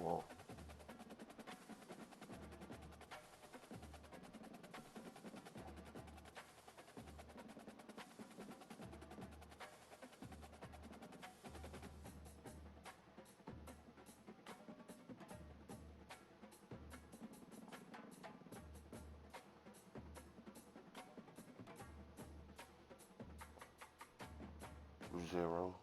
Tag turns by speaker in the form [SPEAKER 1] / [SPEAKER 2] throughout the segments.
[SPEAKER 1] Whoa. Zero.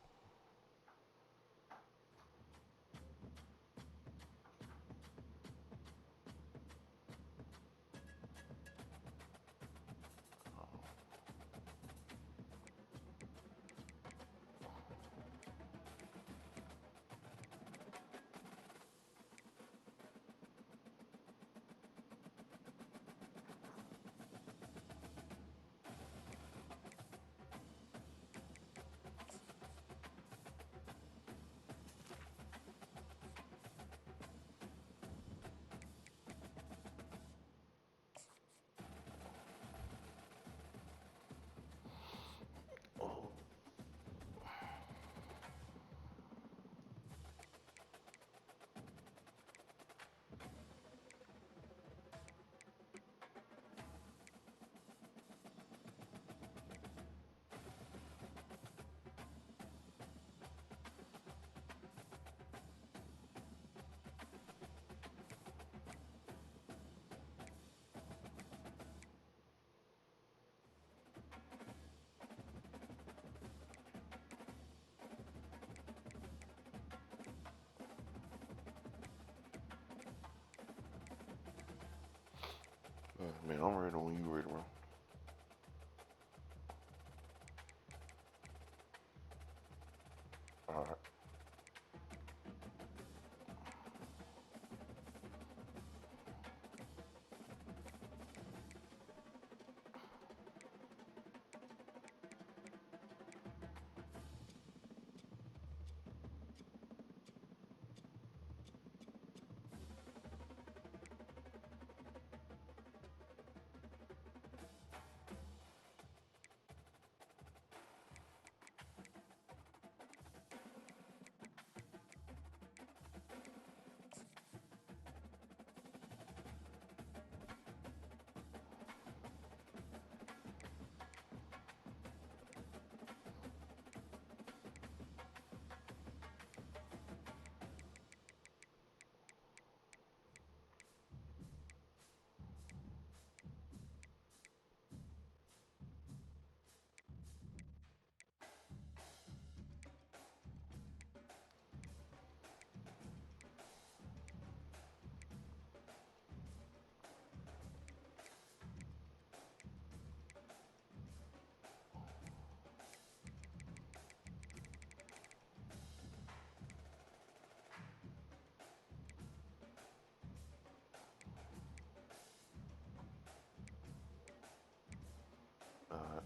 [SPEAKER 1] Oh. Man, I'm ready when you ready, bro. All right. All right.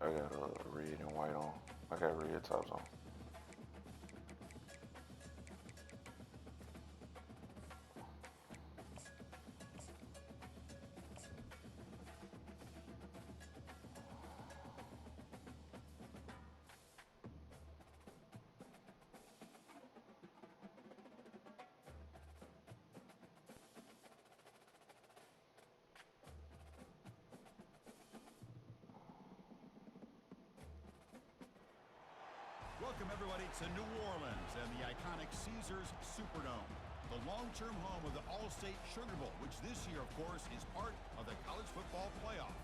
[SPEAKER 1] I got red and white on. I got red tops on.
[SPEAKER 2] Welcome, everybody, to New Orleans and the iconic Caesars Superdome, the long-term home of the All-State Sugar Bowl, which this year, of course, is part of the college football playoff.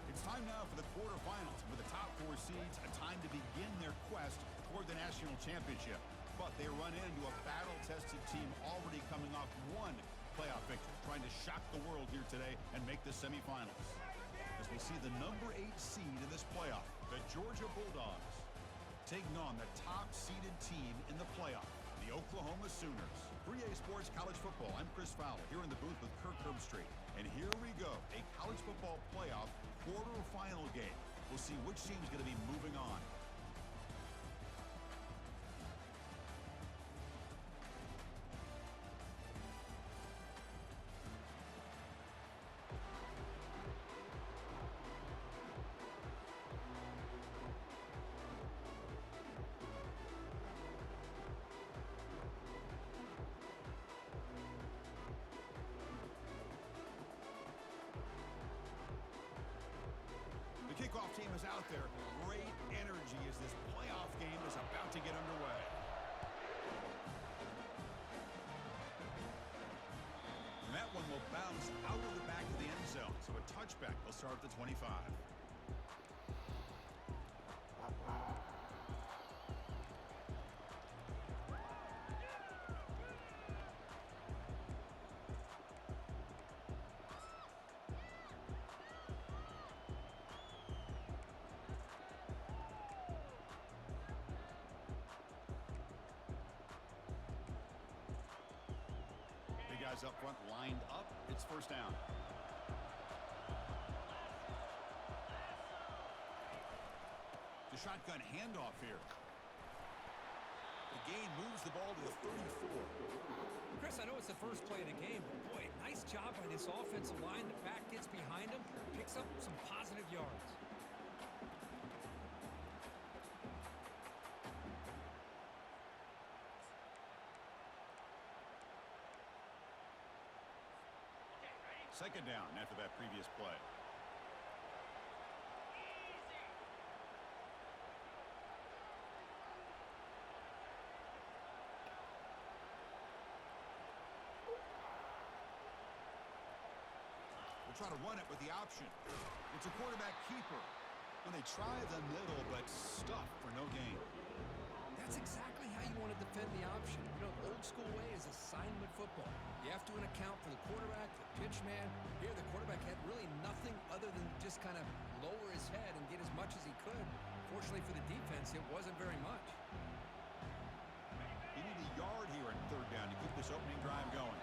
[SPEAKER 2] It's time now for the quarterfinals, with the top four seeds a time to begin their quest toward the national championship. But they run into a battle-tested team already coming off one playoff victory, trying to shock the world here today and make the semifinals. as we see the number 8 seed in this playoff, the Georgia Bulldogs, taking on the top-seeded team in the playoff, the Oklahoma Sooners. 3A Sports College Football, I'm Chris Fowler, here in the booth with Kirk Herbstreit. And here we go, a college football playoff quarterfinal game. We'll see which team's going to be moving on. The kickoff team is out there. Great energy as this playoff game is about to get underway. And that one will bounce out of the back of the end zone. So a touchback will start at the 25. Guys up front lined up. It's first down. The shotgun handoff here. The gain moves the ball to the 34.
[SPEAKER 3] Chris, I know it's the first play of the game, but boy, nice job by this offensive line. The back gets behind him, picks up some positive yards.
[SPEAKER 2] Second down after that previous play. We'll try to run it with the option. It's a quarterback keeper. And they try the middle, but stuff for no gain.
[SPEAKER 3] That's exactly how you want to defend the option. You know, old school way is assignment football. You have to account for the quarterback, the pitch man. Here, the quarterback had really nothing other than just kind of lower his head and get as much as he could. Fortunately for the defense, it wasn't very much.
[SPEAKER 2] You need a yard here in third down to keep this opening drive going.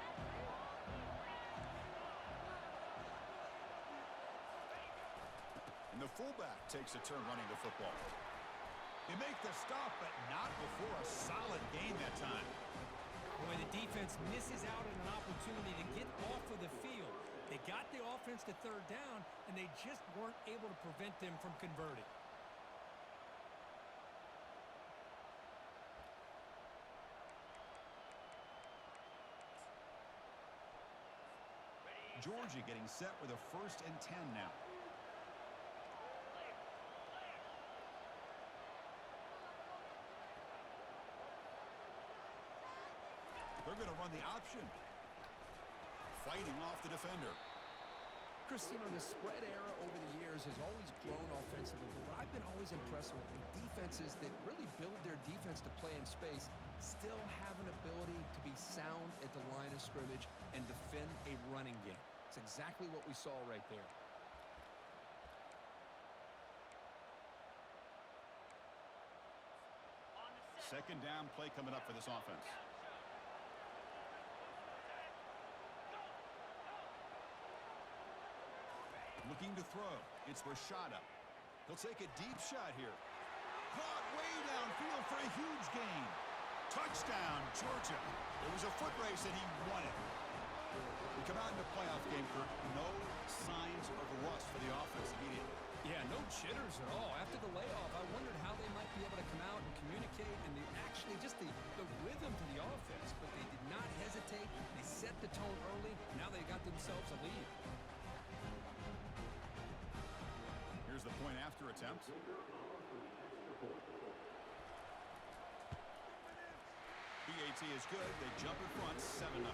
[SPEAKER 2] And the fullback takes a turn running the football. They make the stop, but not before a solid gain that time.
[SPEAKER 3] Boy, the defense misses out on an opportunity to get off of the field. They got the offense to third down, and they just weren't able to prevent them from converting.
[SPEAKER 2] Georgia getting set with a 1st and 10 now. They're going to run the option. Fighting off the defender.
[SPEAKER 3] Chris, you know, the spread era over the years has always grown offensively, but what I've been always impressed with defenses that really build their defense to play in space still have an ability to be sound at the line of scrimmage and defend a running game. It's exactly what we saw right there.
[SPEAKER 2] Second down play coming up for this offense. Looking to throw. It's Rashada. He'll take a deep shot here. Caught way downfield for a huge gain. Touchdown, Georgia. It was a foot race and he won it. We come out in the playoff game for no signs of rust for the offense immediately.
[SPEAKER 3] Yeah, no jitters at all. After the layoff, I wondered how they might be able to come out and communicate and actually just the rhythm to the offense. But they did not hesitate. They set the tone early. Now they got themselves a lead.
[SPEAKER 2] Here's the point after attempt. PAT is good. They jump in front, 7-0.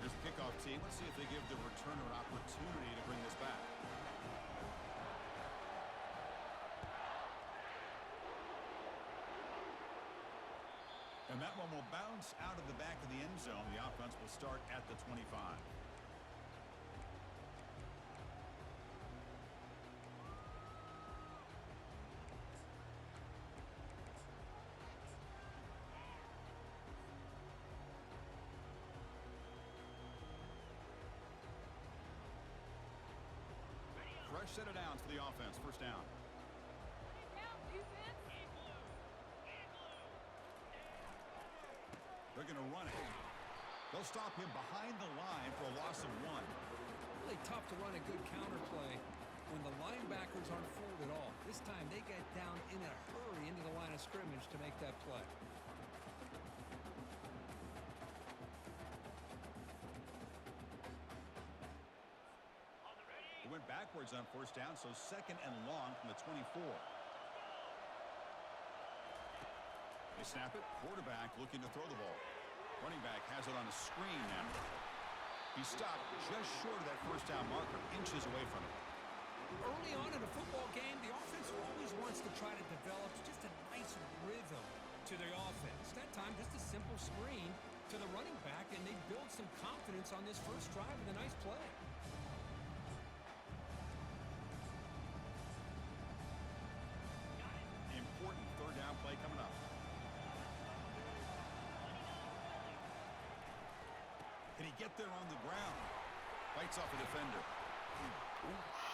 [SPEAKER 2] Here's the kickoff team. Let's see if they give the returner an opportunity to bring this back. And that one will bounce out of the back of the end zone. The offense will start at the 25. Fresh set of downs for the offense. First down. They're going to run it. They'll stop him behind the line for a loss of 1.
[SPEAKER 3] Really tough to run a good counter play when the linebackers aren't fooled at all. This time they get down in a hurry into the line of scrimmage to make that play.
[SPEAKER 2] He went backwards on first down, so second and long from the 24. They snap it. Quarterback looking to throw the ball. Running back has it on a screen now. He stopped just short of that first down marker, inches away from it.
[SPEAKER 3] Early on in a football game, the offense always wants to try to develop just a nice rhythm to their offense. That time, just a simple screen to the running back, and they build some confidence on this first drive with a nice play.
[SPEAKER 2] Important third down play coming up. Can he get there on the ground? Fights off a defender.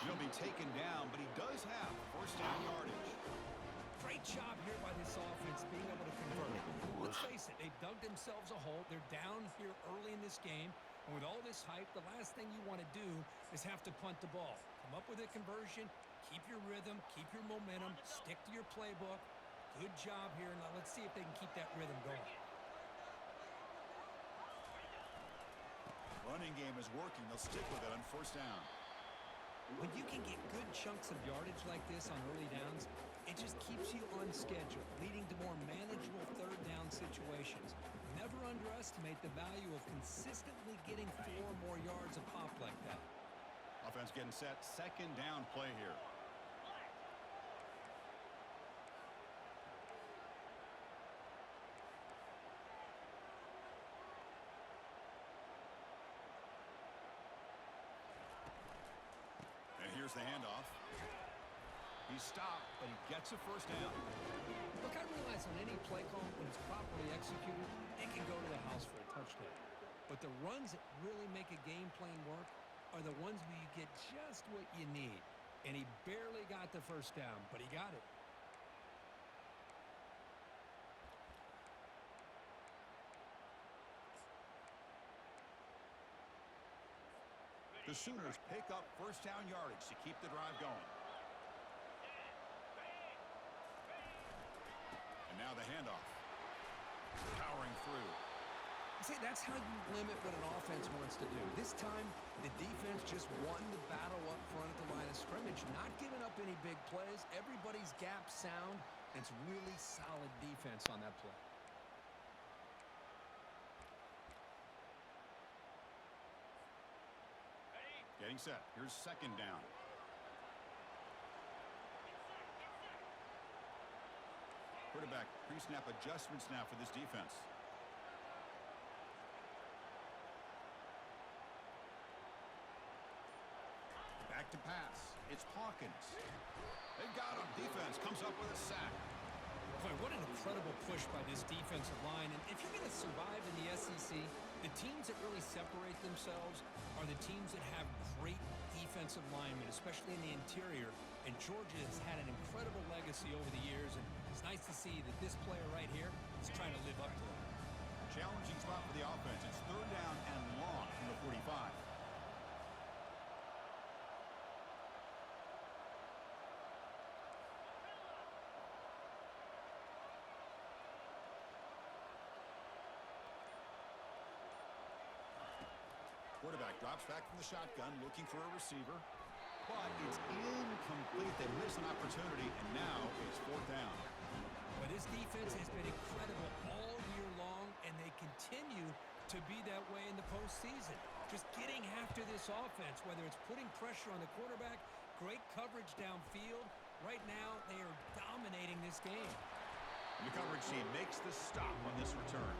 [SPEAKER 2] He'll be taken down, but he does have first down yardage.
[SPEAKER 3] Great job here by this offense being able to convert. Let's face it, they've dug themselves a hole. They're down here early in this game. And with all this hype, the last thing you want to do is have to punt the ball. Come up with a conversion, keep your rhythm, keep your momentum, stick to your playbook. Good job here. Now let's see if they can keep that rhythm going.
[SPEAKER 2] Running game is working. They'll stick with it on first down.
[SPEAKER 3] When you can get good chunks of yardage like this on early downs, it just keeps you on schedule, leading to more manageable third down situations. Never underestimate the value of consistently getting 4 more yards a pop like that.
[SPEAKER 2] Offense getting set. Second down play here. And here's the handoff. He stopped, but he gets a first down.
[SPEAKER 3] Look, I realize on any play call, when it's properly executed, it can go to the house for a touchdown. But the runs that really make a game plan work are the ones where you get just what you need. And he barely got the first down, but he got it.
[SPEAKER 2] The Sooners pick up first down yardage to keep the drive going. And now the handoff. Powering through.
[SPEAKER 3] See, that's how you limit what an offense wants to do. This time, the defense just won the battle up front at the line of scrimmage, not giving up any big plays. Everybody's gap sound. It's really solid defense on that play.
[SPEAKER 2] Getting set. Here's second down. Quarterback pre-snap adjustments now for this defense. Back to pass. It's Hawkins. They've got him. Defense comes up with a sack.
[SPEAKER 3] Boy, what an incredible push by this defensive line. And if you're going to survive in the SEC, the teams that really separate themselves are the teams that have great defensive linemen, especially in the interior. And Georgia has had an incredible legacy over the years, and it's nice to see that this player right here is trying to live up to it.
[SPEAKER 2] Challenging spot for the offense. It's third down and long from the 45. Quarterback drops back from the shotgun, looking for a receiver. But it's incomplete. They miss an opportunity, and now it's fourth down.
[SPEAKER 3] But this defense has been incredible all year long, and they continue to be that way in the postseason. Just getting after this offense, whether it's putting pressure on the quarterback, great coverage downfield. Right now, they are dominating this game.
[SPEAKER 2] The coverage team makes the stop on this return.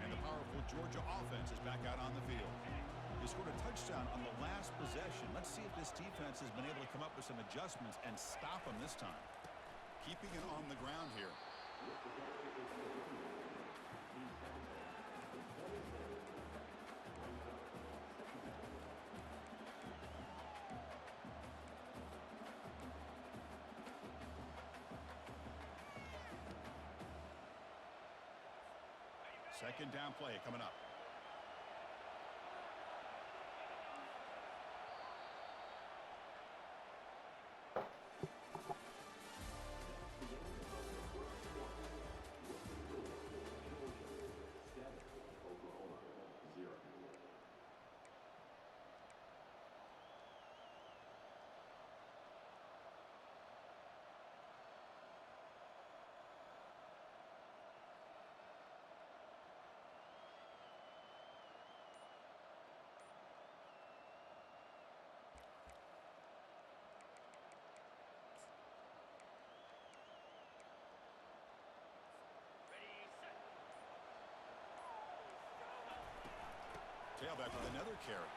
[SPEAKER 2] And the powerful Georgia offense is back out on the field. They scored a touchdown on the last possession. Let's see if this defense has been able to come up with some adjustments and stop them this time. Keeping it on the ground here. Second down play coming up. Tailback with another carry.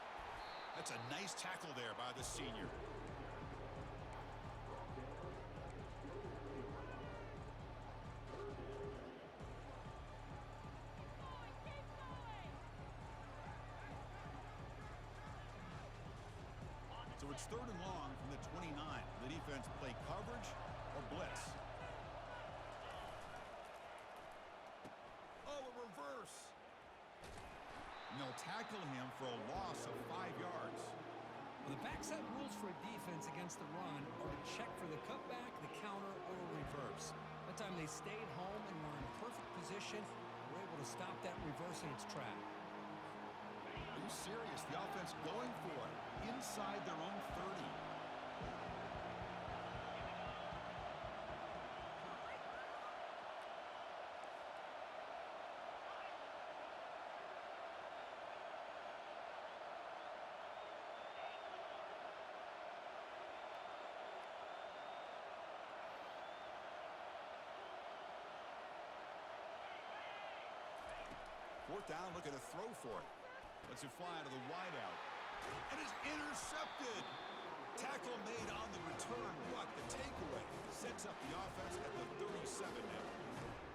[SPEAKER 2] That's a nice tackle there by the senior. So it's third and long from the 29. The defense play coverage or blitz. Oh, a reverse. And they'll tackle him for a loss of 5 yards.
[SPEAKER 3] Well, the backside rules for a defense against the run are to check for the cutback, the counter, or a reverse. That time they stayed home and were in perfect position. Were able to stop that reverse in its track.
[SPEAKER 2] Are you serious? The offense going for it inside their own 30. Fourth down, looking to throw for it. Lets it fly to the wideout. And is intercepted. Tackle made on the return. What the takeaway. Sets up the offense at the 37 now.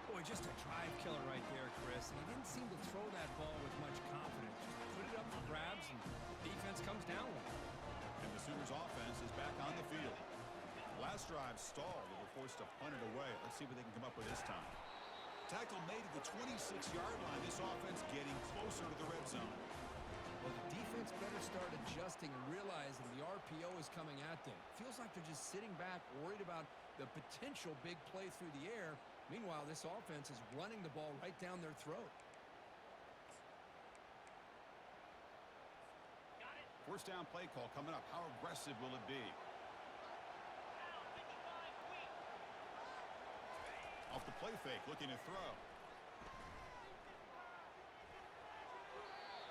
[SPEAKER 3] Boy, just a drive killer right there, Chris. And he didn't seem to throw that ball with much confidence. Just put it up for grabs, and the defense comes down with it.
[SPEAKER 2] And the Sooners offense is back on the field. Last drive stalled. They were forced to punt it away. Let's see what they can come up with this time. Tackle made at the 26-yard line. This offense getting closer to the red zone.
[SPEAKER 3] Well, the defense better start adjusting and realizing the RPO is coming at them. Feels like they're just sitting back, worried about the potential big play through the air. Meanwhile, this offense is running the ball right down their throat.
[SPEAKER 2] First down play call coming up. How aggressive will it be? Off the play fake, looking to throw.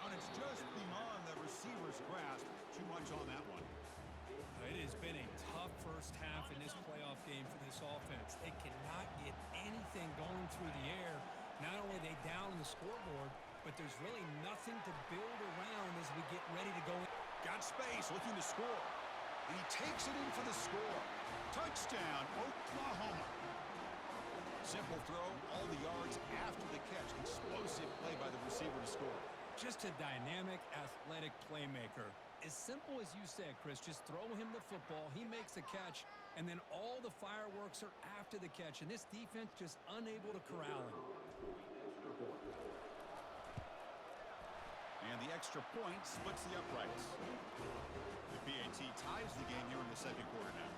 [SPEAKER 2] And it's just beyond the receiver's grasp. Too much on that one.
[SPEAKER 3] It has been a tough first half in this playoff game for this offense. They cannot get anything going through the air. Not only are they down on the scoreboard, but there's really nothing to build around as we get ready to go in.
[SPEAKER 2] Got space, looking to score. And he takes it in for the score. Touchdown, Oklahoma. Simple throw, all the yards after the catch. Explosive play by the receiver to score.
[SPEAKER 3] Just a dynamic, athletic playmaker. As simple as you said, Chris, just throw him the football, he makes the catch, and then all the fireworks are after the catch, and this defense just unable to corral him.
[SPEAKER 2] And the extra point splits the uprights. The PAT ties the game here in the second quarter now.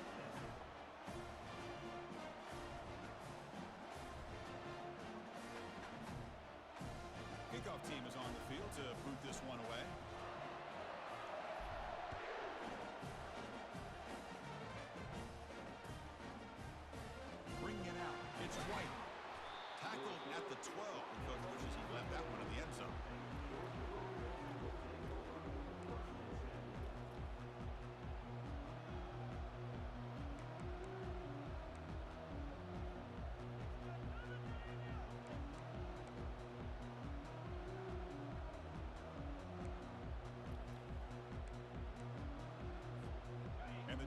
[SPEAKER 2] Kickoff team is on the field to boot this one away. Bringing it out. It's White. Tackled at the 12. The coach wishes he left that one in the end zone.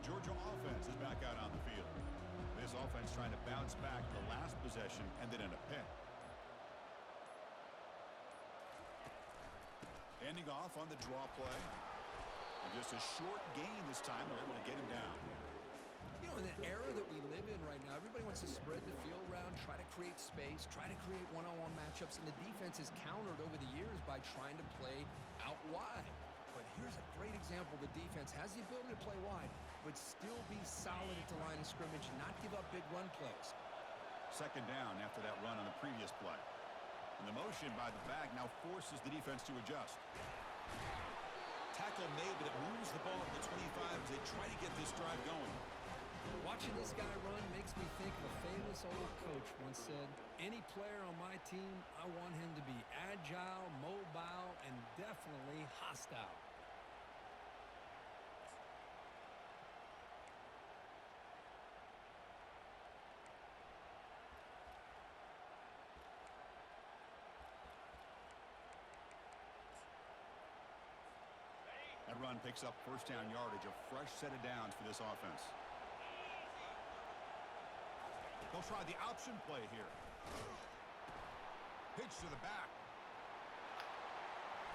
[SPEAKER 2] Georgia offense is back out on the field. This offense trying to bounce back the last possession and then in a pick. Ending off on the draw play. And just a short gain this time. They're able to get him down.
[SPEAKER 3] You know, in the era that we live in right now, everybody wants to spread the field around, try to create space, try to create one-on-one matchups, and the defense is countered over the years by trying to play out wide. But here's a great example. The defense has the ability to play wide, but still be solid at the line of scrimmage and not give up big run plays.
[SPEAKER 2] Second down after that run on the previous play. And the motion by the back now forces the defense to adjust.
[SPEAKER 4] Tackle made, but it moves the ball to the 25 as they try to get this drive going.
[SPEAKER 3] Watching this guy run makes me think of a famous old coach once said, any player on my team, I want him to be agile, mobile, and definitely hostile.
[SPEAKER 2] That run picks up first down yardage, a fresh set of downs for this offense. They'll try the option play here. Pitch to the back.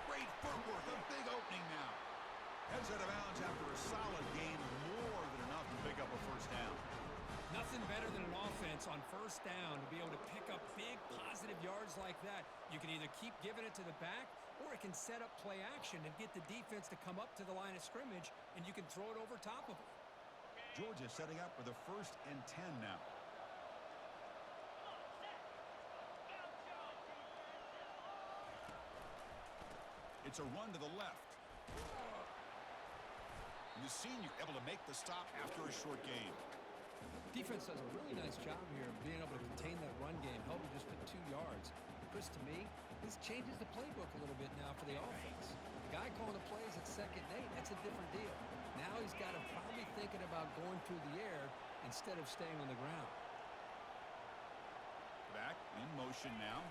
[SPEAKER 2] Great footwork, a big opening now. Heads out of bounds after a solid gain, more than enough to pick up a first down.
[SPEAKER 3] Nothing better than an offense on first down to be able to pick up big positive yards like that. You can either keep giving it to the back, or it can set up play action and get the defense to come up to the line of scrimmage, and you can throw it over top of them.
[SPEAKER 2] Georgia setting up for the 1st and 10 now. It's a run to the left. And the senior able to make the stop after a short gain.
[SPEAKER 3] Defense does a really nice job here of being able to contain that run game, held it just at 2 yards. Chris, to me, this changes the playbook a little bit now for the offense. The guy calling the plays at 2nd and 8, that's a different deal. Now he's got to probably thinking about going through the air instead of staying on the ground.
[SPEAKER 2] Back in motion now.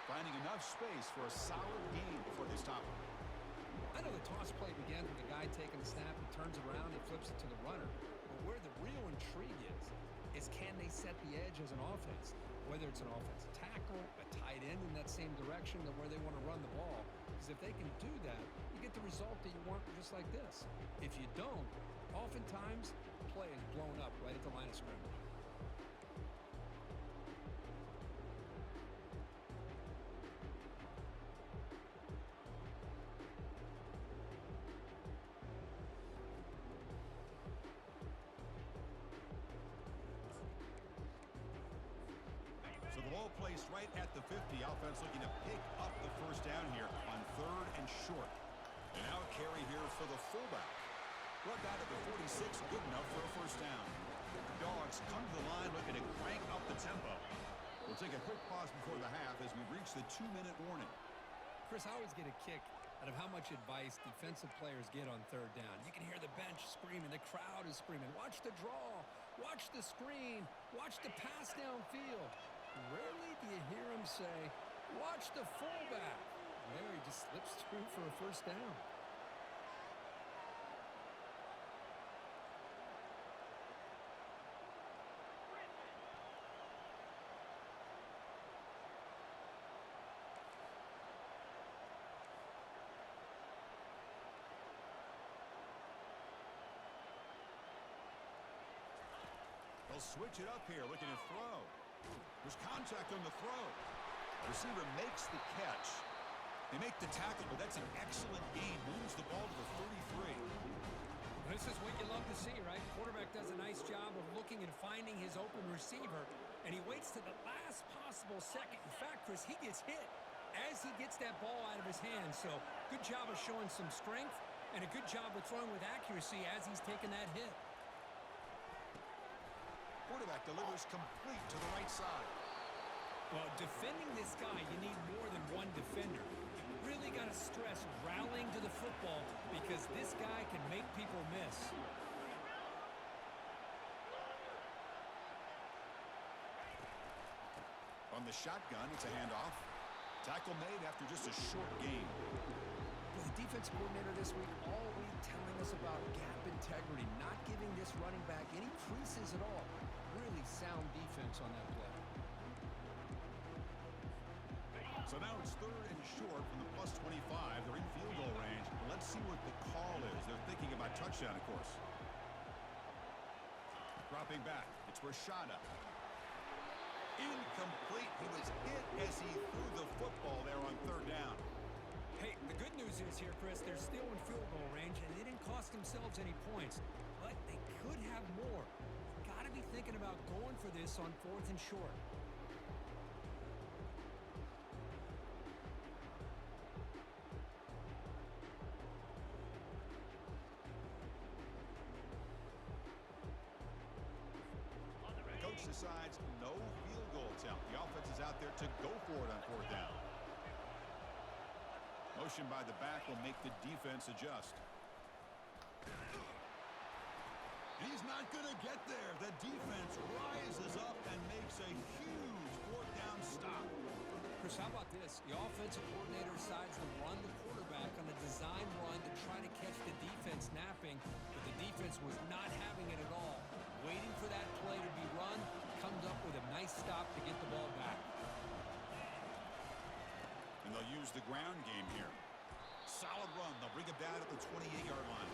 [SPEAKER 2] Finding enough space for a solid gain before they stop him.
[SPEAKER 3] I know the toss play begins with the guy taking the snap, he turns around, he flips it to the runner. But where the real intrigue is can they set the edge as an offense? Whether it's an offensive tackle, a tight end in that same direction than where they want to run the ball. Because if they can do that, you get the result that you want just like this. If you don't, oftentimes, the play is blown up right at the line of scrimmage.
[SPEAKER 2] So the ball placed right at the 50. Offense looking to pick up the first down here on 3rd and short. And now a carry here for the fullback. Brought down at the 46, good enough for a first down. The Dogs come to the line looking to crank up the tempo. We'll take a quick pause before the half as we reach the 2-minute warning.
[SPEAKER 3] Chris, I always get a kick out of how much advice defensive players get on 3rd down. You can hear the bench screaming, the crowd is screaming, watch the draw, watch the screen, watch the pass downfield. Rarely do you hear him say, watch the fullback. There he just slips through for a first down.
[SPEAKER 2] They'll switch it up here, looking to throw. There's contact on the throw. Receiver makes the catch. They make the tackle, but that's an excellent gain. Moves the ball to the 33.
[SPEAKER 3] This is what you love to see, right? Quarterback does a nice job of looking and finding his open receiver, and he waits to the last possible second. In fact, Chris, he gets hit as he gets that ball out of his hands. So good job of showing some strength and a good job of throwing with accuracy as he's taking that hit.
[SPEAKER 2] Quarterback delivers complete to the right side.
[SPEAKER 3] Well, defending this guy, you need more than one defender. You really got to stress rallying to the football because this guy can make people miss.
[SPEAKER 2] On the shotgun, it's a handoff. Tackle made after just a short gain.
[SPEAKER 3] Well, the defensive coordinator this week all week telling us about gap integrity, not giving this running back any creases at all. Really sound defense on that play.
[SPEAKER 2] So now it's 3rd and short from the plus 25. They're in field goal range. Let's see what the call is. They're thinking about touchdown, of course. Dropping back. It's Rashada. Incomplete. He was hit as he threw the football there on 3rd down.
[SPEAKER 5] Hey, the good news is here, Chris, they're still in field goal range, and they didn't cost themselves any points. But they could have more. Got to be thinking about going for this on 4th and short.
[SPEAKER 2] Coach decides no field goal attempt. The offense is out there to go for it on 4th down. Motion by the back will make the defense adjust. He's not going to get there. The defense rises up and makes a huge 4th down stop.
[SPEAKER 5] Chris, how about this? The offensive coordinator decides to run the quarterback on a design run to try to catch the defense napping, but the defense was not having it at all. Waiting for that play to be run, comes up with a nice stop to get the ball back.
[SPEAKER 2] And they'll use the ground game here. Solid run. They'll bring it down at the 28-yard line.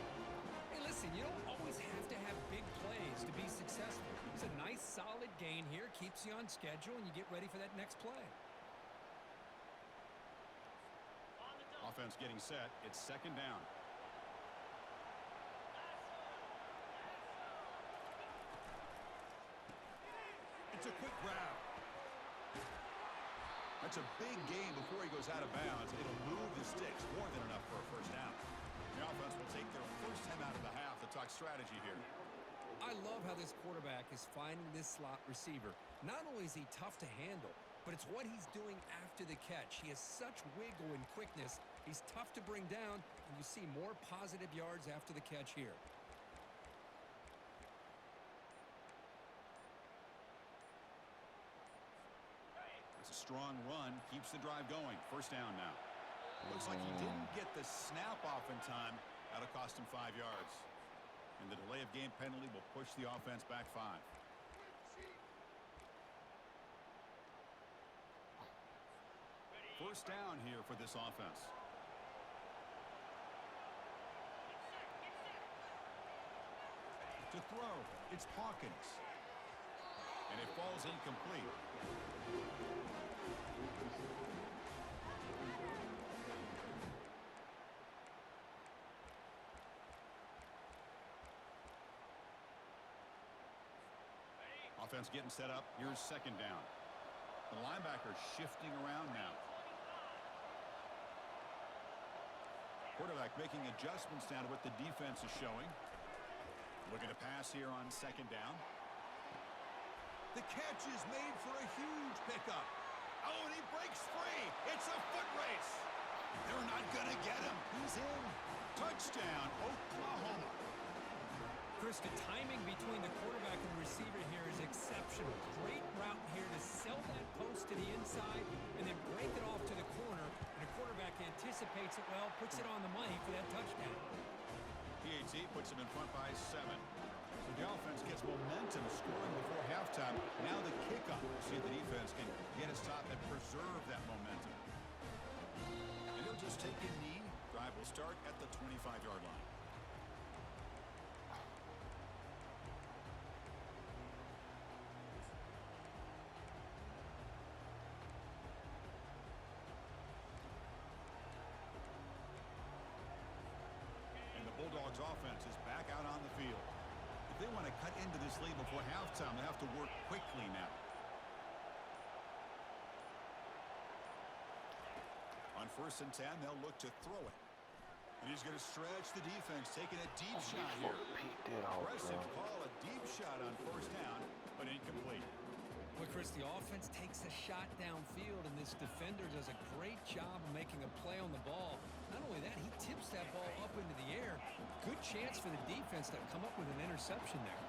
[SPEAKER 5] Hey, listen, you don't always have to have big plays to be successful. It's a nice, solid gain here. Keeps you on schedule, and you get ready for that next play.
[SPEAKER 2] Offense getting set. It's 2nd down. It's a quick grab. That's a big gain before he goes out of bounds. It'll move the sticks more than enough for a 1st down. The offense will take their first time out of the half to talk strategy here.
[SPEAKER 5] I love how this quarterback is finding this slot receiver. Not only is he tough to handle, but it's what he's doing after the catch. He has such wiggle and quickness. He's tough to bring down, and you see more positive yards after the catch here.
[SPEAKER 2] It's a strong run. Keeps the drive going. 1st down now. Looks like he didn't get the snap off in time. That'll cost him 5 yards. And the delay of game penalty will push the offense back 5. First down here for this offense. To throw, it's Hawkins. And it falls incomplete. Offense getting set up. Here's 2nd down. The linebacker shifting around now. Quarterback making adjustments down to what the defense is showing. Looking to pass here on 2nd down. The catch is made for a huge pickup. Oh, and he breaks free. It's a foot race. They're not going to get him. He's in. Touchdown, Oklahoma.
[SPEAKER 5] Chris, the timing between the quarterback and the receiver here is exceptional. Great route here to sell that post to the inside and then break it off to the corner. And the quarterback anticipates it well, puts it on the money for that touchdown.
[SPEAKER 2] PAT puts him in front by 7. So the offense gets momentum scoring before halftime. Now the kickoff. See if the defense can get a stop and preserve that momentum. And he'll just take a knee. Drive will start at the 25-yard line. Bulldogs offense is back out on the field. If they want to cut into this lead before halftime, they have to work quickly now. On 1st and 10, they'll look to throw it. And he's going to stretch the defense, taking a deep shot here. Aggressive call, a deep shot on 1st down, but incomplete.
[SPEAKER 5] Well, Chris, the offense takes a shot downfield, and this defender does a great job of making a play on the ball. Not only that, he tips that ball up into the air. Good chance for the defense to come up with an interception there.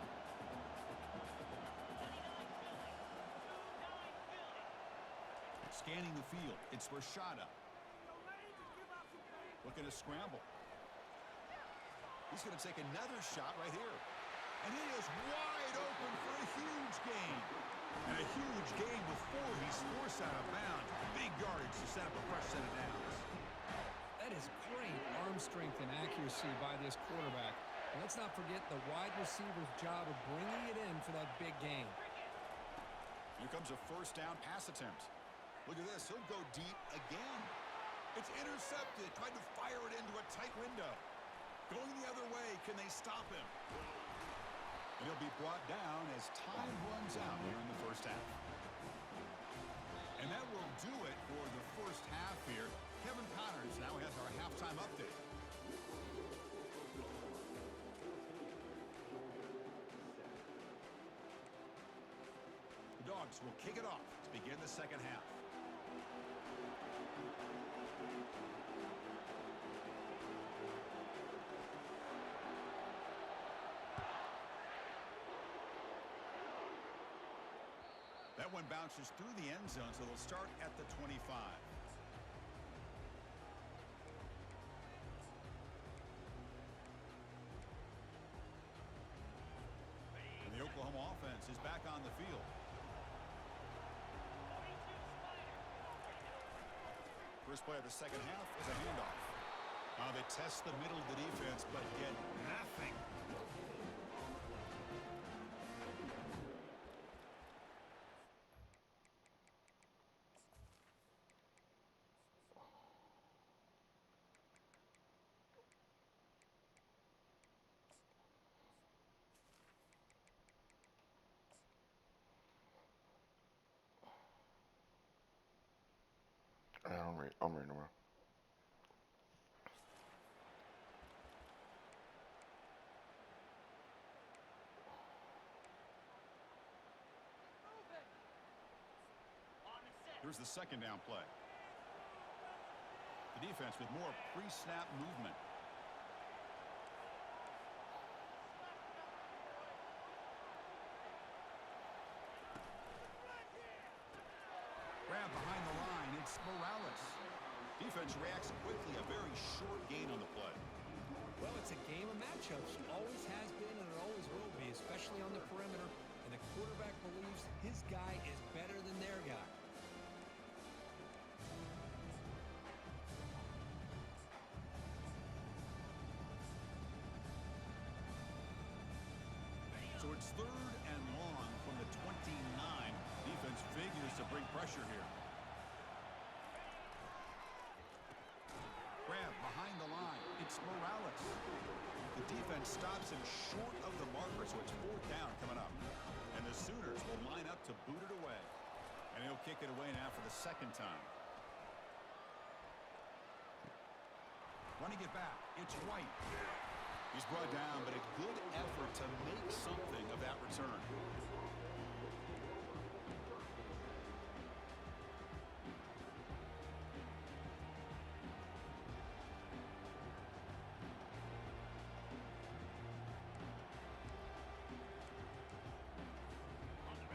[SPEAKER 2] Scanning the field, it's Rashada. Looking to scramble. He's going to take another shot right here. And he is wide open for a huge gain. And a huge gain before he's forced out of bounds. Big yardage to set up a fresh set of downs.
[SPEAKER 5] That is great arm strength and accuracy by this quarterback. And let's not forget the wide receiver's job of bringing it in for that big gain.
[SPEAKER 2] Here comes a first down pass attempt. Look at this. He'll go deep again. It's intercepted. Tried to fire it into a tight window. Going the other way. Can they stop him? And he'll be brought down as time runs out here in the first half. And that will do it for the first half here. Kevin Connors now has our halftime update. The Dogs will kick it off to begin the second half. That one bounces through the end zone, so they'll start at the 25. And the Oklahoma offense is back on the field. First play of the second half is a handoff. They test the middle of the defense, but get nothing.
[SPEAKER 1] Yeah, I'm reading them.
[SPEAKER 2] Here's the second down play. The defense with more pre-snap movement. Grab behind the line. It's Morales. Defense reacts quickly. A very short gain on the play.
[SPEAKER 5] Well, it's a game of matchups. Always has been and it always will be, especially on the perimeter. And the quarterback believes his guy is better than their guy.
[SPEAKER 2] So it's third and long from the 29. Defense figures to bring pressure here. Grab behind the line. It's Morales. The defense stops him short of the marker, so it's fourth down coming up. And the Sooners will line up to boot it away. And he'll kick it away now for the second time. Running it back. It's White. He's brought down, but a good effort to make something of that return.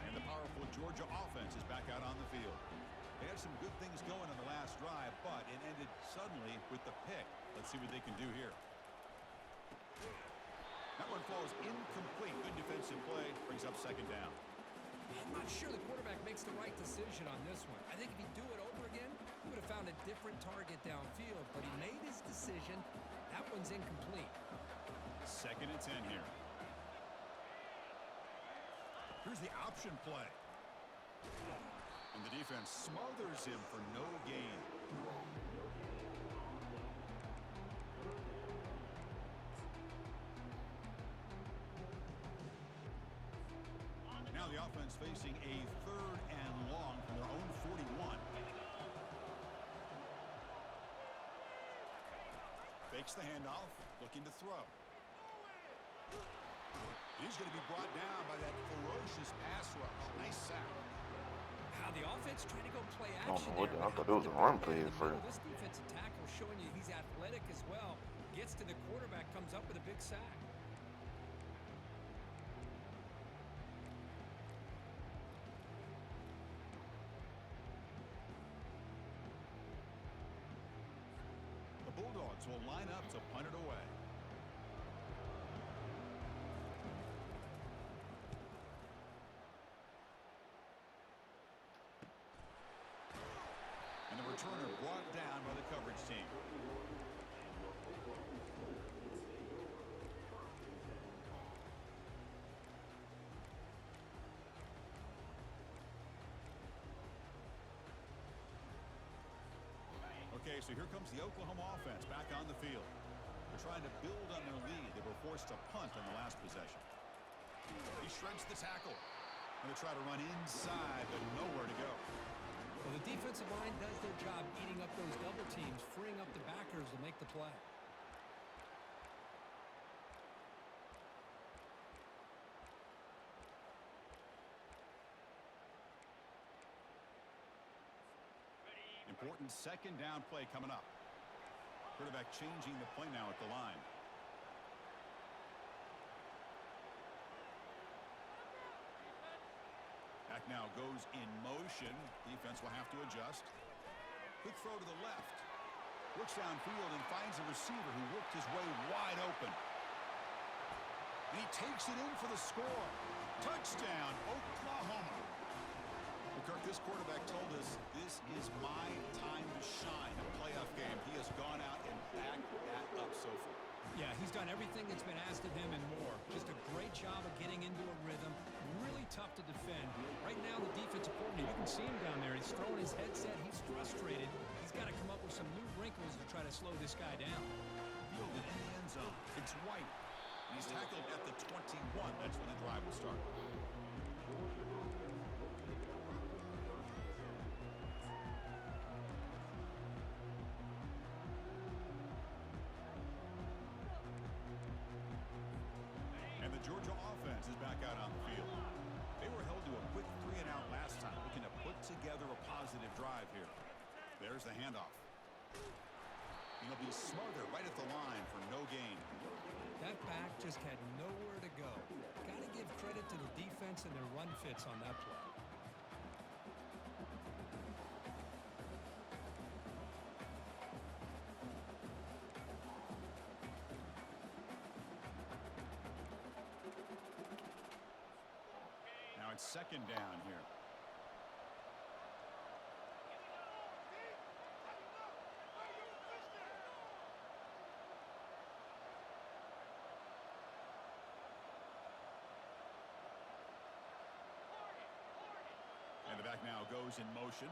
[SPEAKER 2] And the powerful Georgia offense is back out on the field. They had some good things going on the last drive, but it ended suddenly with the pick. Let's see what they can do here. That one falls incomplete. Good defensive play. Brings up second down.
[SPEAKER 5] I'm not sure the quarterback makes the right decision on this one. I think if he'd do it over again, he would have found a different target downfield, but he made his decision. That one's incomplete.
[SPEAKER 2] Second and 10 here. Here's the option play. And the defense smothers him for no gain. Now the offense facing a third and long from their own 41. Fakes the handoff, looking to throw. He's going to be brought down by that ferocious pass rush. Nice sack.
[SPEAKER 5] How the offense trying to go play
[SPEAKER 1] I don't
[SPEAKER 5] action
[SPEAKER 1] know what
[SPEAKER 5] there.
[SPEAKER 1] I thought it was a run play at first.
[SPEAKER 5] This defensive tackle showing you he's athletic as well. Gets to the quarterback, comes up with a big sack.
[SPEAKER 2] The Bulldogs defense will line up to punt it away. And the returner brought down by the coverage team. Okay, so here comes the Oklahoma offense back on the field. They're trying to build on their lead. They were forced to punt on the last possession. He shreds the tackle. And they try to run inside, but nowhere to go.
[SPEAKER 5] Well, the defensive line does their job eating up those double teams, freeing up the backers to make the play.
[SPEAKER 2] Important second down play coming up. Quarterback changing the play now at the line. Back now goes in motion. Defense will have to adjust. Quick throw to the left. Looks downfield and finds a receiver who worked his way wide open. And he takes it in for the score. Touchdown, Oklahoma. Well, Kirk, this quarterback told us this is my time to shine. A playoff game. He has gone out and backed that up so far.
[SPEAKER 5] Yeah, he's done everything that's been asked of him and more. Just a great job of getting into a rhythm. Really tough to defend. Right now, the defensive coordinator, you can see him down there. He's throwing his headset. He's frustrated. He's got to come up with some new wrinkles to try to slow this guy down.
[SPEAKER 2] Fielded in the end zone. It's White. And he's tackled at the 21. That's when the drive will start. And the Georgia offense is back out on the field. They were held to a quick 3-and-out last time, looking to put together a positive drive here. There's the handoff. He'll be smothered right at the line for no gain.
[SPEAKER 5] That back just had nowhere to go. Got to give credit to the defense and their run fits on that play.
[SPEAKER 2] Now it's second down here. And the back now goes in motion.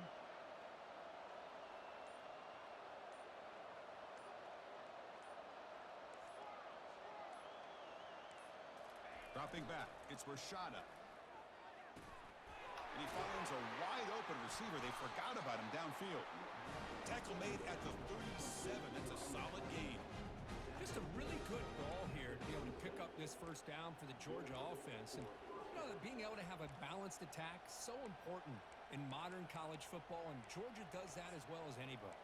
[SPEAKER 2] Dropping back, it's Rashada. And he finds a wide open receiver. They forgot about him downfield. Tackle made at the 37. That's a solid gain.
[SPEAKER 5] Just a really good ball here to be able to pick up this first down for the Georgia offense. And you know, being able to have a balanced attack, so important in modern college football, and Georgia does that as well as anybody.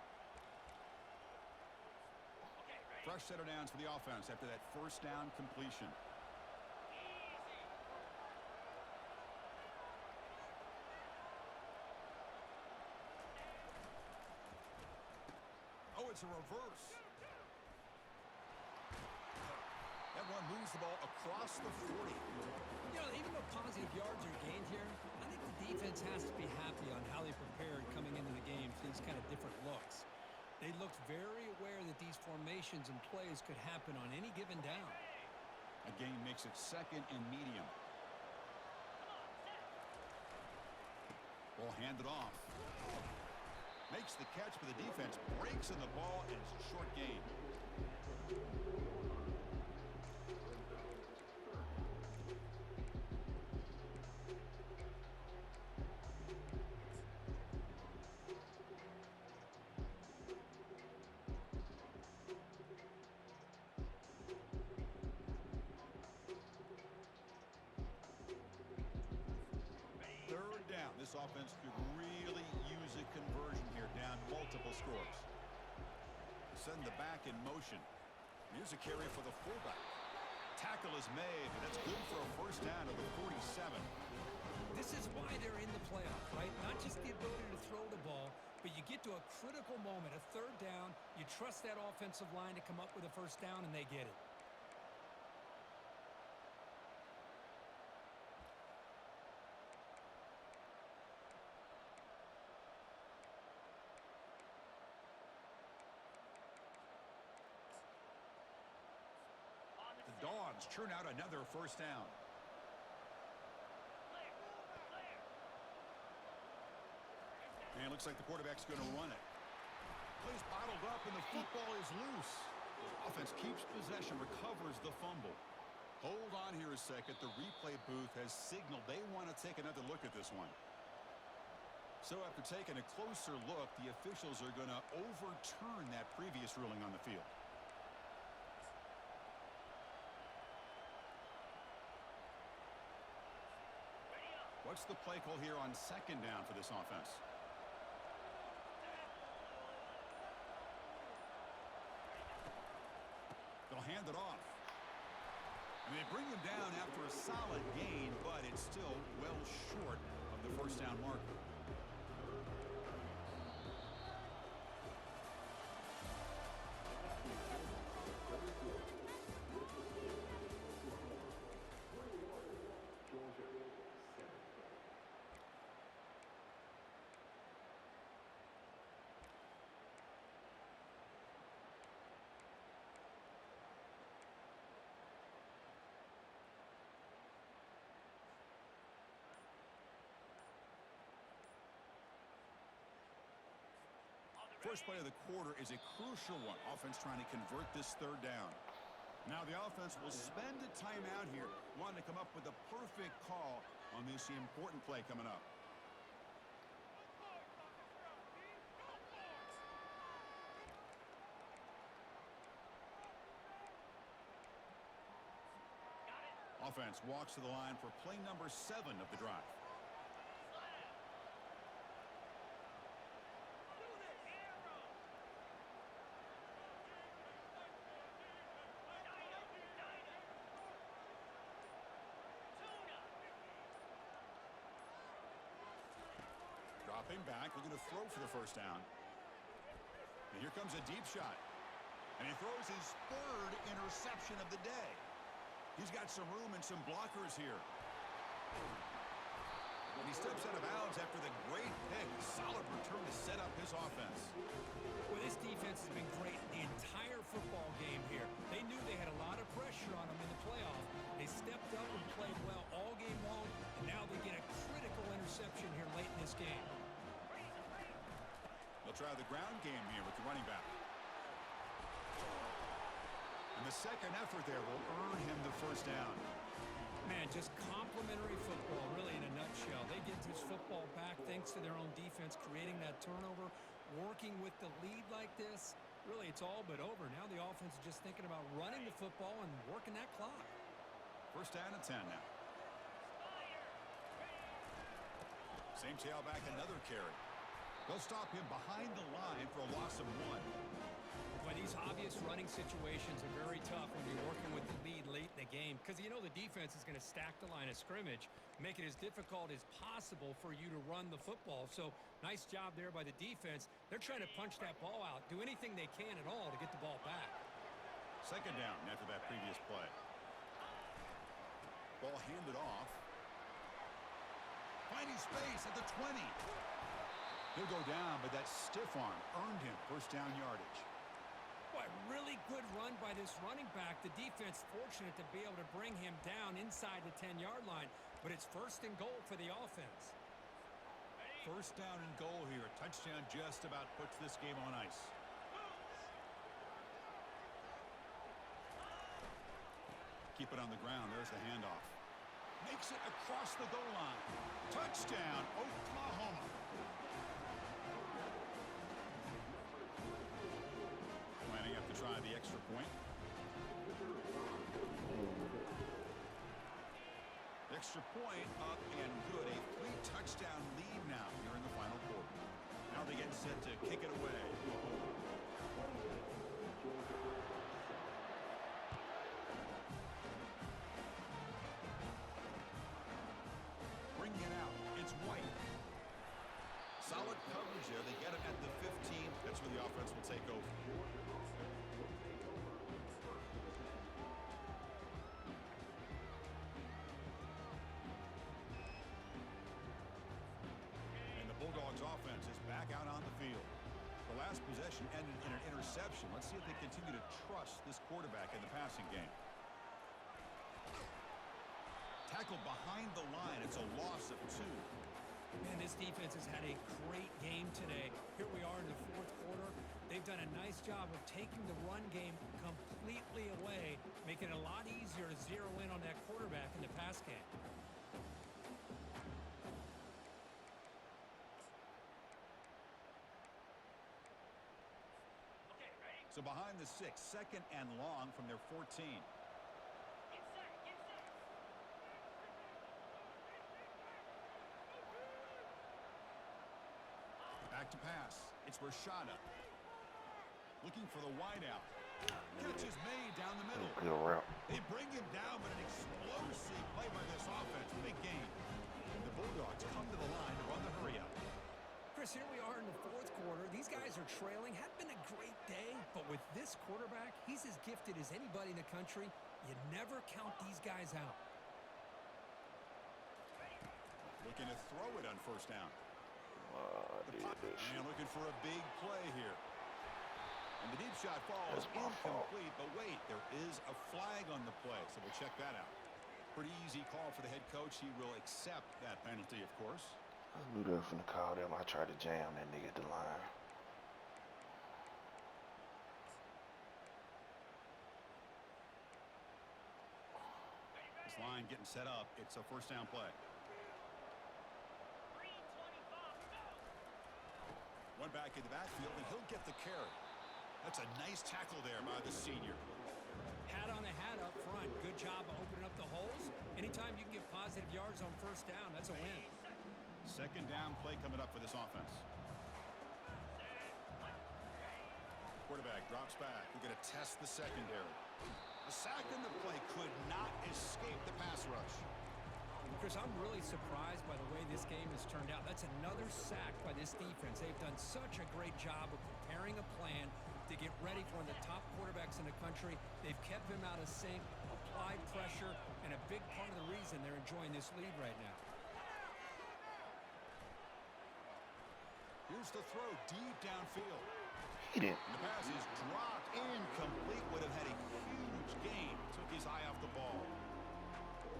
[SPEAKER 2] Fresh set of downs for the offense after that first down completion. Oh, it's a reverse. That one moves the ball across the 40.
[SPEAKER 5] You know, even though positive yards are gained here, I think the defense has to be happy on how they prepared coming into the game for these kind of different looks. They looked very aware that these formations and plays could happen on any given down.
[SPEAKER 2] A gain makes it second and medium. Ball handed off. Makes the catch for the defense. Breaks in the ball, and it's a short gain. Third down. This offense could really use a conversion here, down multiple scores. Send the back in motion. Here's a carry for the fullback. Tackle is made, and that's good for a first down to the 47.
[SPEAKER 5] This is why they're in the playoff, right? Not just the ability to throw the ball, but you get to a critical moment, a third down, you trust that offensive line to come up with a first down, and they get it.
[SPEAKER 2] The Dogs churn out another first down. And it looks like the quarterback's going to run it. Plays bottled up, and the football is loose. Offense keeps possession, recovers the fumble. Hold on here a second. The replay booth has signaled they want to take another look at this one. So after taking a closer look, the officials are going to overturn that previous ruling on the field. What's the play call here on second down for this offense? They'll hand it off. And they bring him down after a solid gain, but it's still well short of the first down marker. First play of the quarter is a crucial one. Offense trying to convert this third down. Now the offense will spend a timeout here, wanting to come up with a perfect call on this important play coming up. Offense walks to the line for play number 7 of the drive. Dropping back, looking to throw for the first down. And here comes a deep shot. And he throws his third interception of the day. He's got some room and some blockers here. And he steps out of bounds after the great pick. Solid return to set up his offense.
[SPEAKER 5] Well, this defense has been great the entire football game here. They knew they had a lot of pressure on them in the playoff. They stepped up and played well all game long, and now they get a critical interception here late in this game.
[SPEAKER 2] They'll try the ground game here with the running back. And the second effort there will earn him the first down.
[SPEAKER 5] Man, just complimentary football, really, in a nutshell. They get this football back thanks to their own defense, creating that turnover, working with the lead like this. Really, it's all but over. Now the offense is just thinking about running the football and working that clock.
[SPEAKER 2] First down and 10 now. Same tailback, another carry. They'll stop him behind the line for a loss of 1.
[SPEAKER 5] Boy, these obvious running situations are very tough when you're working with the lead late in the game because you know the defense is going to stack the line of scrimmage, make it as difficult as possible for you to run the football. So nice job there by the defense. They're trying to punch that ball out, do anything they can at all to get the ball back.
[SPEAKER 2] Second down after that previous play. Ball handed off. Finding space at the 20. He'll go down, but that stiff arm earned him first down yardage.
[SPEAKER 5] Boy, really good run by this running back. The defense fortunate to be able to bring him down inside the 10-yard line, but it's first and goal for the offense.
[SPEAKER 2] First down and goal here. A touchdown just about puts this game on ice. Keep it on the ground. There's the handoff. Makes it across the goal line. Touchdown, Oklahoma. Lining up to try the extra point. Extra point up and good. A 3-touchdown lead now here in the final quarter. Now they get set to kick it away. Bring it out. It's White. Solid coverage there. They get it at the offense will take over. And the Bulldogs offense is back out on the field. The last possession ended in an interception. Let's see if they continue to trust this quarterback in the passing game. Tackle behind the line. It's a loss of 2.
[SPEAKER 5] Man, this defense has had a great game today. Here we are in the fourth quarter. They've done a nice job of taking the run game completely away, making it a lot easier to zero in on that quarterback in the pass game.
[SPEAKER 2] So behind the 6, 2nd and long from their 14. Back to pass. It's Rashada. Looking for the wideout. Catch is made down the middle.
[SPEAKER 1] Good route.
[SPEAKER 2] They bring him down, but an explosive play by this offense. Big game. The Bulldogs come to the line to run the hurry up.
[SPEAKER 5] Chris, here we are in the fourth quarter. These guys are trailing. Had been a great day, but with this quarterback, he's as gifted as anybody in the country. You never count these guys out.
[SPEAKER 2] Looking to throw it on first down. And looking for a big play here. And the deep shot falls incomplete, but wait, there is a flag on the play, so we'll check that out. Pretty easy call for the head coach. He will accept that penalty, of course.
[SPEAKER 1] I knew they were finna call them. I tried to jam that nigga at the line.
[SPEAKER 2] This line getting set up. It's a first down play. One back in the backfield, and he'll get the carry. That's a nice tackle there by the senior.
[SPEAKER 5] Hat on a hat up front. Good job of opening up the holes. Anytime you can get positive yards on first down, that's a win.
[SPEAKER 2] Second down play coming up for this offense. Quarterback drops back. We're going to test the secondary. A sack in the play could not escape the pass rush.
[SPEAKER 5] Chris, I'm really surprised by the way this game has turned out. That's another sack by this defense. They've done such a great job of preparing a plan to get ready for one of the top quarterbacks in the country. They've kept him out of sync, applied pressure, and a big part of the reason they're enjoying this lead right now.
[SPEAKER 2] Here's the throw deep downfield.
[SPEAKER 1] He didn't.
[SPEAKER 2] And the pass is dropped incomplete. Would have had a huge gain. Took his eye off the ball.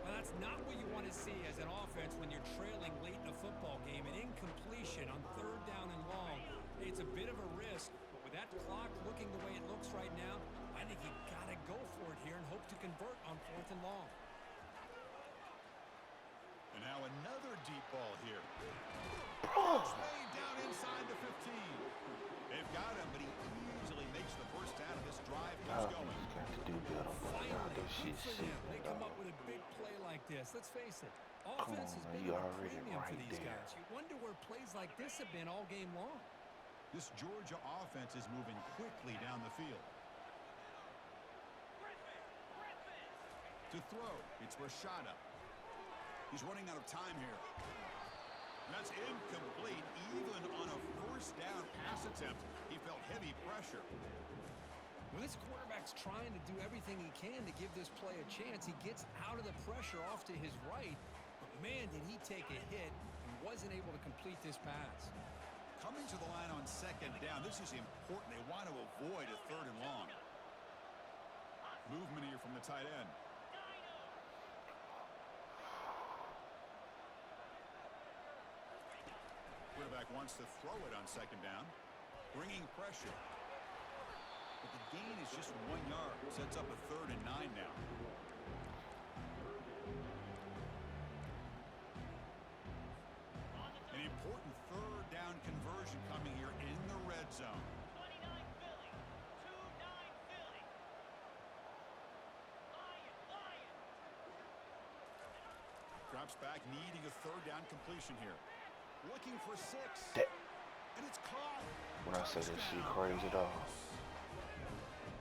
[SPEAKER 5] Well, that's not what you want to see as an offense when you're trailing late in a football game. An incompletion on third down and long. It's a bit of a risk, but with that clock looking the way it looks right now, I think you've got to go for it here and hope to convert on fourth and long.
[SPEAKER 2] And now another deep ball here. It's made down inside the 15. They've got him, but he easily makes the first down, and this drive keeps going.
[SPEAKER 1] He's got to do better, but y'all
[SPEAKER 5] Finally,
[SPEAKER 1] do shit
[SPEAKER 5] good for
[SPEAKER 1] sick.
[SPEAKER 5] them. They come up with a big play like this. Let's face it, offense
[SPEAKER 1] on,
[SPEAKER 5] has
[SPEAKER 1] man,
[SPEAKER 5] been
[SPEAKER 1] you
[SPEAKER 5] at a
[SPEAKER 1] already
[SPEAKER 5] premium for
[SPEAKER 1] right
[SPEAKER 5] these
[SPEAKER 1] there.
[SPEAKER 5] guys. You wonder where plays like this have been all game long.
[SPEAKER 2] This Georgia offense is moving quickly down the field. To throw, it's Rashada. He's running out of time here. That's incomplete. Even on a first down pass attempt, he felt heavy pressure.
[SPEAKER 5] When this quarterback's trying to do everything he can to give this play a chance, he gets out of the pressure off to his right. But man, did he take a hit and wasn't able to complete this pass.
[SPEAKER 2] Coming to the line on second down, this is important. They want to avoid a third and long. Movement here from the tight end. Quarterback wants to throw it on second down, bringing pressure. But the gain is just 1 yard. Sets up a 3rd and 9 now. An important third down conversion coming here in the red zone. Drops back, needing a third down completion here. Looking for 6. And it's caught.
[SPEAKER 1] When I say this shit crazy, dog.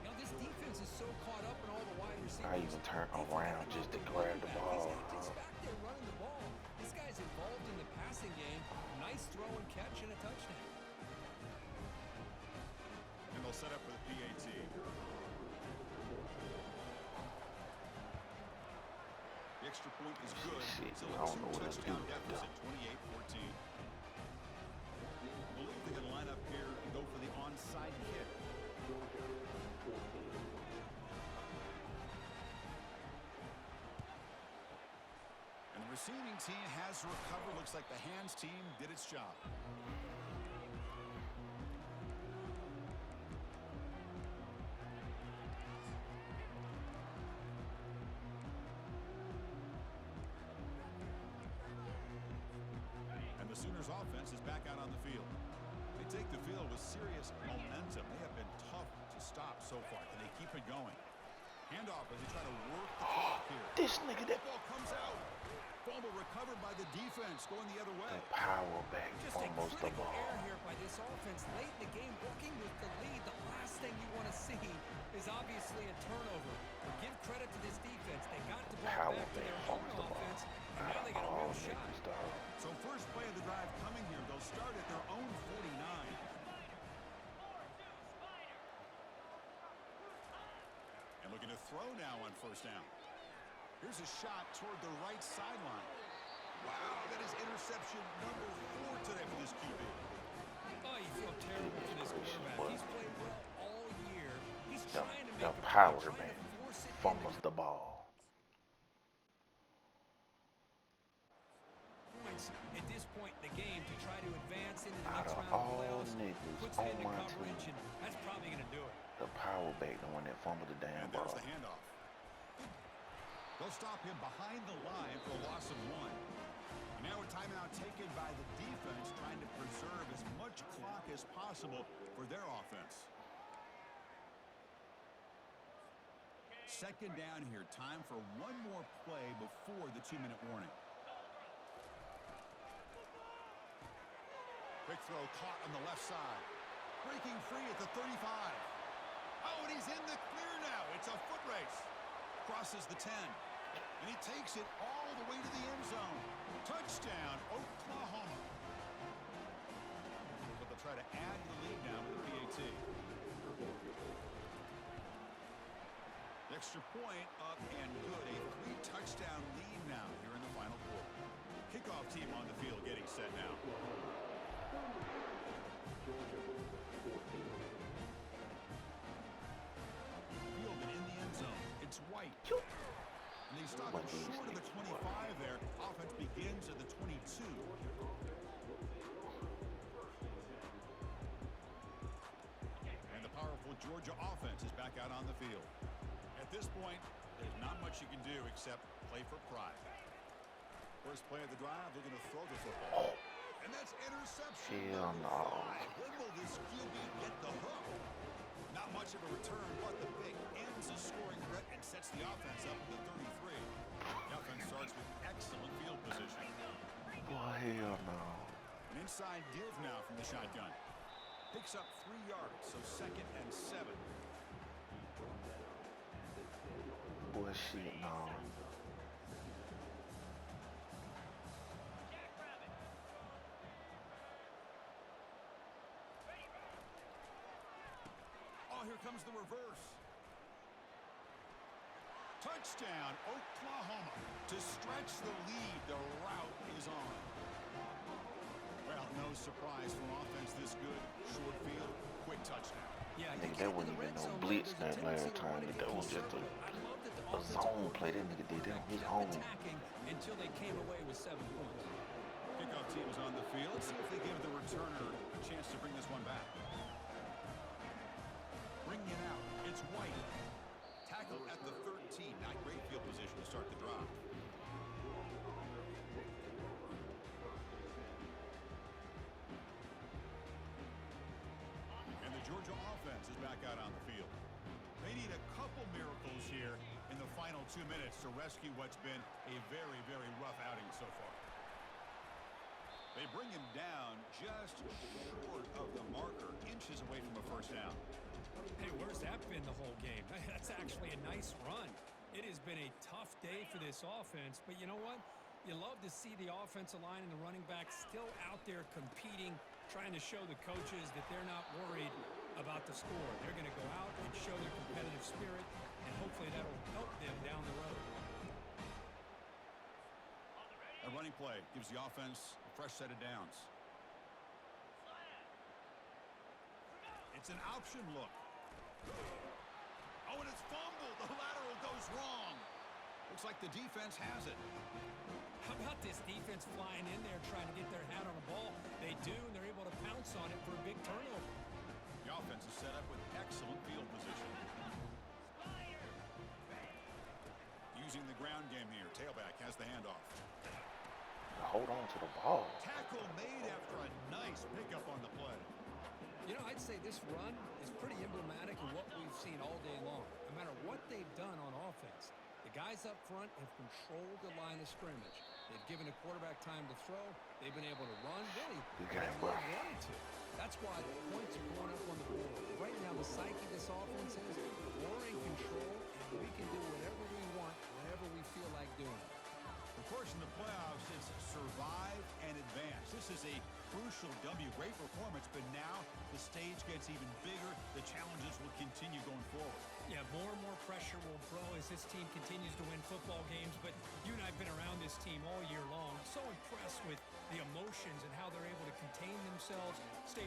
[SPEAKER 5] You know, this defense is so caught up in all the wide receivers.
[SPEAKER 1] I even turn around just to grab the ball.
[SPEAKER 5] He's not just back there running the ball. This guy's involved in the passing game. Nice throw and catch and a touchdown.
[SPEAKER 2] point is good.
[SPEAKER 1] Shit,
[SPEAKER 2] So
[SPEAKER 1] I
[SPEAKER 2] it's
[SPEAKER 1] don't know
[SPEAKER 2] a
[SPEAKER 1] what else to do
[SPEAKER 2] touchdown
[SPEAKER 1] with that.
[SPEAKER 2] deficit, 28-14. I believe they're going to line up here and go for the onside kick. And the receiving team has to recover. Looks like the hands team did its job. And the Sooners offense is back out on the field. They take the field with serious momentum. They have been tough to stop so far. Can they keep it going? Handoff as they try to work the clock here.
[SPEAKER 1] This nigga that
[SPEAKER 2] Ball comes out. Fumble recovered by the defense, going the other way.
[SPEAKER 1] power back
[SPEAKER 5] Just a
[SPEAKER 1] almost the
[SPEAKER 5] critical
[SPEAKER 1] ball.
[SPEAKER 5] error here by this offense late in the game, working with the lead. The last thing you want to see is obviously a turnover. But give credit to this defense. They got the ball
[SPEAKER 1] Power
[SPEAKER 5] back to
[SPEAKER 1] back
[SPEAKER 5] their own
[SPEAKER 1] fumbles the ball.
[SPEAKER 5] offense, and now they got a
[SPEAKER 1] All
[SPEAKER 5] real shot.
[SPEAKER 1] niggas, dog.
[SPEAKER 2] So first play of the drive coming here. They'll start at their own 49. And looking to throw now on first down. Here's a shot toward the right sideline. Wow, that is interception number 4 today for this QB.
[SPEAKER 5] Oh, you feel terrible for this quarterback. He's played well all year. He's
[SPEAKER 1] The,
[SPEAKER 5] trying to
[SPEAKER 1] the
[SPEAKER 5] make a
[SPEAKER 1] power
[SPEAKER 5] play, trying
[SPEAKER 1] back
[SPEAKER 5] to force it into
[SPEAKER 1] fumbles the ball.
[SPEAKER 5] points at this point in the game to try to advance into the
[SPEAKER 1] Out
[SPEAKER 5] next
[SPEAKER 1] of
[SPEAKER 5] round of
[SPEAKER 1] all
[SPEAKER 5] playoffs.
[SPEAKER 1] niggas
[SPEAKER 5] Puts it
[SPEAKER 1] on
[SPEAKER 5] into
[SPEAKER 1] my
[SPEAKER 5] coverage,
[SPEAKER 1] team,
[SPEAKER 5] and that's probably going to do it.
[SPEAKER 1] the power back, the one that fumbled the damn
[SPEAKER 2] And there's
[SPEAKER 1] ball.
[SPEAKER 2] the handoff. They'll stop him behind the line for a loss of 1. And now a timeout taken by the defense, trying to preserve as much clock as possible for their offense. Second down here. Time for one more play before the 2-minute warning. Quick throw caught on the left side. Breaking free at the 35. Oh, and he's in the clear now. It's a foot race. Crosses the 10. And he takes it all the way to the end zone. Touchdown, Oklahoma. But they'll try to add to the lead now with the PAT. Extra point up and good. A 3-touchdown lead now here in the final quarter. Kickoff team on the field getting set now. Fielded in the end zone. It's White. And they stop him short of the 25 there. Offense begins at the 22. And the powerful Georgia offense is back out on the field. At this point, there's not much you can do except play for pride. First play of the drive, they're going to throw the football. And that's interception.
[SPEAKER 1] Hell no.
[SPEAKER 2] When will this QB get the hook? Not much of a return, but the pick ends the scoring threat and sets the offense up at the 33. The offense starts with excellent field position.
[SPEAKER 1] Boy, hell no.
[SPEAKER 2] An inside div now from the shotgun. Picks up 3 yards, so 2nd and 7.
[SPEAKER 1] Boy, shit, no.
[SPEAKER 2] Oh, here comes the reverse. Touchdown, Oklahoma. To stretch the lead, the route is on. Well, no surprise from offense this good. Short field, quick touchdown.
[SPEAKER 5] Yeah, you
[SPEAKER 1] Nigga,
[SPEAKER 5] get
[SPEAKER 1] that
[SPEAKER 5] in
[SPEAKER 1] wasn't
[SPEAKER 5] the
[SPEAKER 1] even
[SPEAKER 5] red
[SPEAKER 1] no
[SPEAKER 5] zone,
[SPEAKER 1] blitz
[SPEAKER 5] there's a
[SPEAKER 1] that last
[SPEAKER 5] tendency to
[SPEAKER 1] time.
[SPEAKER 5] want to
[SPEAKER 1] That
[SPEAKER 5] get
[SPEAKER 1] was just
[SPEAKER 5] conservative. I love that the
[SPEAKER 1] a
[SPEAKER 5] offensive
[SPEAKER 1] zone play. That nigga did that on his
[SPEAKER 5] kept
[SPEAKER 1] own.
[SPEAKER 5] attacking until they came away with 7 points.
[SPEAKER 2] Kickoff team is on the field. Let's see if they give the returner a chance to bring this one back. Bringing it out. It's White. Tackle at the 13. Not great field position to start the drive. And the Georgia offense is back out on the field. They need a couple miracles here in the final 2 minutes to rescue what's been a very, very rough outing so far. They bring him down just short of the marker, inches away from a first down.
[SPEAKER 5] Hey, where's that been the whole game? That's actually a nice run. It has been a tough day for this offense, but you know what? You love to see the offensive line and the running backs still out there competing, trying to show the coaches that they're not worried about the score. They're going to go out and show their competitive spirit, and hopefully that'll help them down the road.
[SPEAKER 2] running play gives the offense a fresh set of downs. It's an option look. Oh, and it's fumbled. The lateral goes wrong. Looks like the defense has it.
[SPEAKER 5] How about this defense flying in there trying to get their hat on the ball? They do, and they're able to pounce on it for a big turnover.
[SPEAKER 2] The offense is set up with excellent field position. Using the ground game here. Tailback has the handoff.
[SPEAKER 1] Hold on to the ball.
[SPEAKER 2] Tackle made after a nice pickup on the play.
[SPEAKER 5] You know, I'd say this run is pretty emblematic of what we've seen all day long. No matter what they've done on offense, the guys up front have controlled the line of scrimmage. They've given the quarterback time to throw. They've been able to run, really, whatever they wanted to. That's why the points are going up on the board. Right now, the psyche of this offense is we're in control, and we can do whatever we want, whenever we feel like doing it.
[SPEAKER 2] Of course, in the playoffs, it's survive and advance. This is a crucial W. Great performance, but now the stage gets even bigger. The challenges will continue going forward.
[SPEAKER 5] Yeah, more and more pressure will grow as this team continues to win football games, but you and I have been around this team all year long. So impressed with the emotions and how they're able to contain themselves, stay